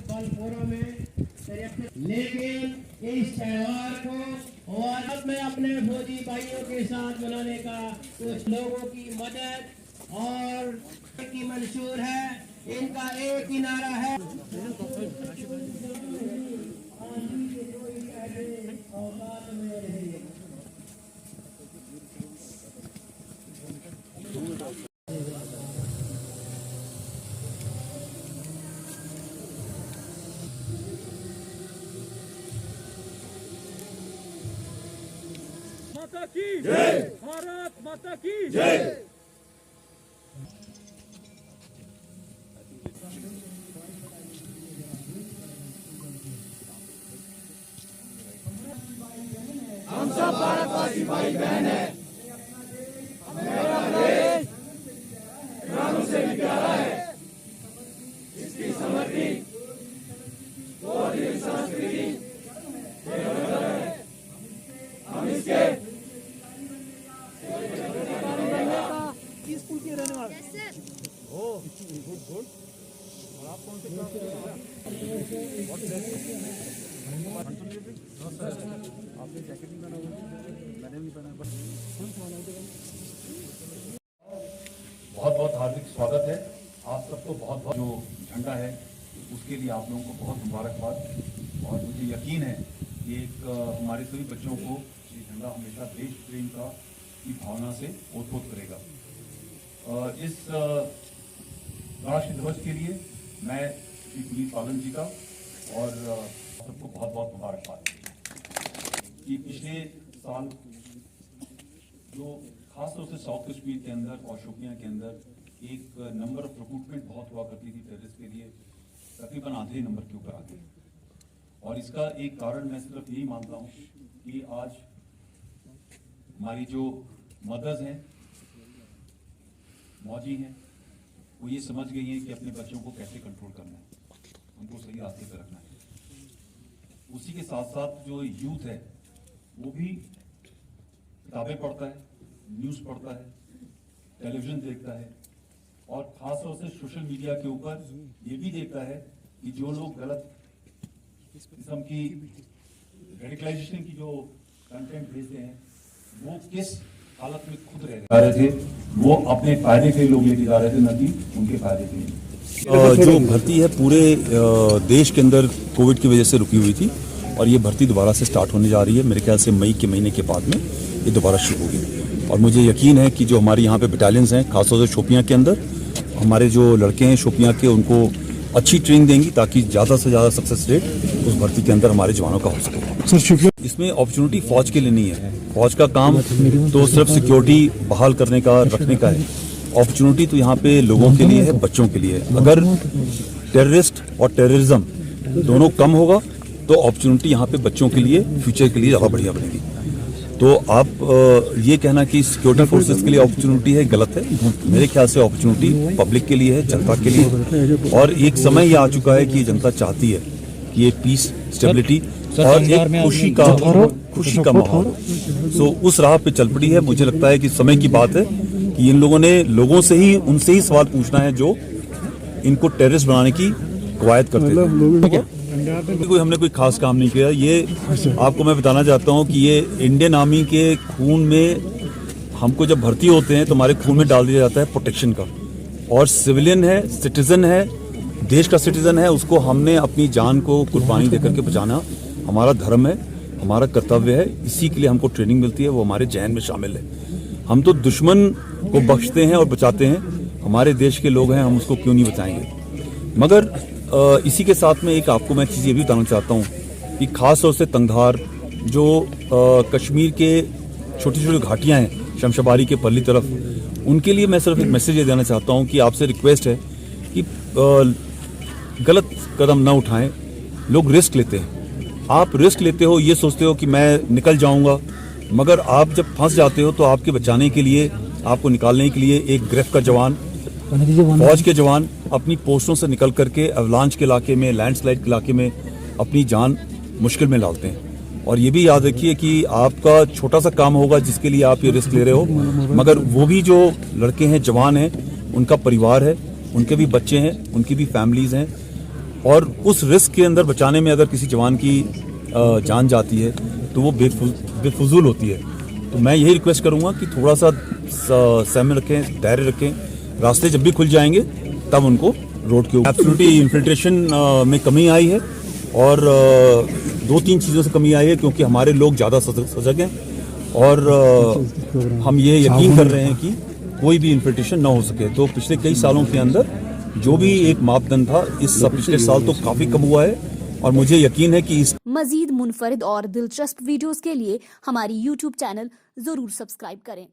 बलपोरा में, लेकिन इस त्योहार को भारत में अपने फौजी भाइयों के साथ मनाने का कुछ लोगों की मदद और की मंशूर है। इनका एक ही नारा है, माता की जय, भारत माता की जय। हम सब भारतवासी भाई बहन है। मेरा देश प्राणों से भी प्यारा है। इसकी समृद्धि और संस्कृति हम इसके स्कूल के रहने वाले ओ गुड गुड। और आप कौन से आपने जैकेट नहीं पहना हुआ? मैंने नहीं पहना। बहुत बहुत हार्दिक स्वागत है आप सबको। बहुत बहुत जो झंडा है उसके लिए आप लोगों को बहुत मुबारकबाद। और मुझे यकीन है कि एक हमारे सभी बच्चों को ये झंडा हमेशा देश प्रेम की भावना से ओतप्रोत करेगा। इस राष्ट्र ध्वज के लिए मैं श्री पुनीत पालन जी का और सबको बहुत बहुत मुबारकबाद। कि पिछले साल जो खासतौर से साउथ कश्मीर के अंदर और शोपियां के अंदर एक नंबर ऑफ रिक्रूटमेंट बहुत हुआ करती थी टेररिस्ट के लिए, तकरीबन आधे नंबर के ऊपर आ गए। और इसका एक कारण मैं सिर्फ यही मानता हूँ कि आज हमारी जो मदर्स हैं, मौजी हैं, वो ये समझ गई हैं कि अपने बच्चों को कैसे कंट्रोल करना है, उनको सही रास्ते पर रखना है। उसी के साथ साथ जो यूथ है वो भी किताबें पढ़ता है, न्यूज़ पढ़ता है, टेलीविज़न देखता है और खासतौर से सोशल मीडिया के ऊपर ये भी देखता है कि जो लोग गलत किस्म की रेडिकलाइजेशन की जो कंटेंट भेजते हैं वो किस हालत में खुद रह रहे थे, वो अपने फायदे के लोग लेके जा रहे थे, न कि उनके फायदे के लिए। जो भर्ती है पूरे देश के अंदर कोविड की वजह से रुकी हुई थी और ये भर्ती दोबारा से स्टार्ट होने जा रही है। मेरे ख्याल से मई के महीने के बाद में ये दोबारा शुरू होगी। और मुझे यकीन है कि जो हमारे यहाँ पे बटालियंस हैं, खासतौर से शोपियाँ के अंदर हमारे जो लड़के हैं शोपियाँ के, उनको अच्छी ट्रेनिंग देंगी ताकि ज़्यादा से ज़्यादा सक्सेस रेट उस भर्ती के अंदर हमारे जवानों का हो सके। इसमें अपॉर्चुनिटी फौज के लिए नहीं है। फौज का काम तो सिर्फ सिक्योरिटी बहाल करने का, रखने का है। अपॉर्चुनिटी तो यहाँ पे लोगों के लिए है, बच्चों के लिए। अगर टेररिस्ट और टेररिज्म दोनों कम होगा तो अपॉर्चुनिटी यहाँ पे बच्चों के लिए, फ्यूचर के लिए ज़्यादा बढ़िया बनेगी। तो आप ये कहना कि सिक्योरिटी फोर्सेस के लिए अपॉर्चुनिटी है, गलत है। मेरे ख्याल से अपॉर्चुनिटी पब्लिक के लिए है, जनता के लिए। और एक समय ये आ चुका है कि जनता चाहती है कि ये पीस, स्टेबिलिटी और एक खुशी का माहौल। सो उस राह पे चल पड़ी है। मुझे लगता है कि समय की बात है कि इन लोगों ने लोगों से ही, उनसे ही सवाल पूछना है जो इनको टेररिस्ट बनाने की कवायद करते हैं। हमने कोई खास काम नहीं किया। ये आपको मैं बताना चाहता हूँ कि ये इंडियन आर्मी के खून में, हमको जब भर्ती होते हैं तो हमारे खून में डाल दिया जाता है प्रोटेक्शन का। और सिविलियन है, सिटीजन है, देश का सिटीजन है, उसको हमने अपनी जान को कुर्बानी देकर के बचाना हमारा धर्म है, हमारा कर्तव्य है। इसी के लिए हमको ट्रेनिंग मिलती है, वो हमारे जहन में शामिल है। हम तो दुश्मन को बख्शते हैं और बचाते हैं, हमारे देश के लोग हैं, हम उसको क्यों नहीं बचाएंगे। मगर इसी के साथ में एक आपको मैं चीज़ ये भी बताना चाहता हूँ कि खास तौर से तंगधार जो कश्मीर के छोटी छोटी घाटियाँ हैं, शमशाबारी के पल्ली तरफ, उनके लिए मैं सिर्फ एक मैसेज ये देना चाहता हूँ कि आपसे रिक्वेस्ट है कि गलत कदम न उठाएं। लोग रिस्क लेते हैं, आप रिस्क लेते हो, ये सोचते हो कि मैं निकल जाऊंगा, मगर आप जब फंस जाते हो तो आपके बचाने के लिए, आपको निकालने के लिए एक ग्रेफ का जवान, फौज के जवान अपनी पोस्टों से निकल करके अवलांच के इलाके में, लैंडस्लाइड के इलाके में अपनी जान मुश्किल में डालते हैं। और ये भी याद रखिए कि आपका छोटा सा काम होगा जिसके लिए आप ये रिस्क ले रहे हो, मगर वो भी जो लड़के हैं, जवान हैं, उनका परिवार है, उनके भी बच्चे हैं, उनकी भी फैमिलीज हैं। और उस रिस्क के अंदर बचाने में अगर किसी जवान की जान जाती है तो वो बेफजूल होती है। तो मैं यही रिक्वेस्ट करूंगा कि थोड़ा सा संयम रखें, धैर्य रखें। रास्ते जब भी खुल जाएंगे तब उनको रोड के ऊपर एब्सोल्युटली इन्फिल्ट्रेशन में कमी आई है और 2-3 चीज़ों से कमी आई है, क्योंकि हमारे लोग ज़्यादा सजग हैं और हम ये यकीन कर रहे हैं कि कोई भी इन्फिल्ट्रेशन ना हो सके। तो पिछले कई सालों के अंदर जो भी एक मापदंड था, इस पिछले साल तो काफ़ी कम हुआ है और मुझे यकीन है कि इस मजीद मुनफरिद और दिलचस्प वीडियोस के लिए हमारी YouTube चैनल जरूर सब्सक्राइब करें।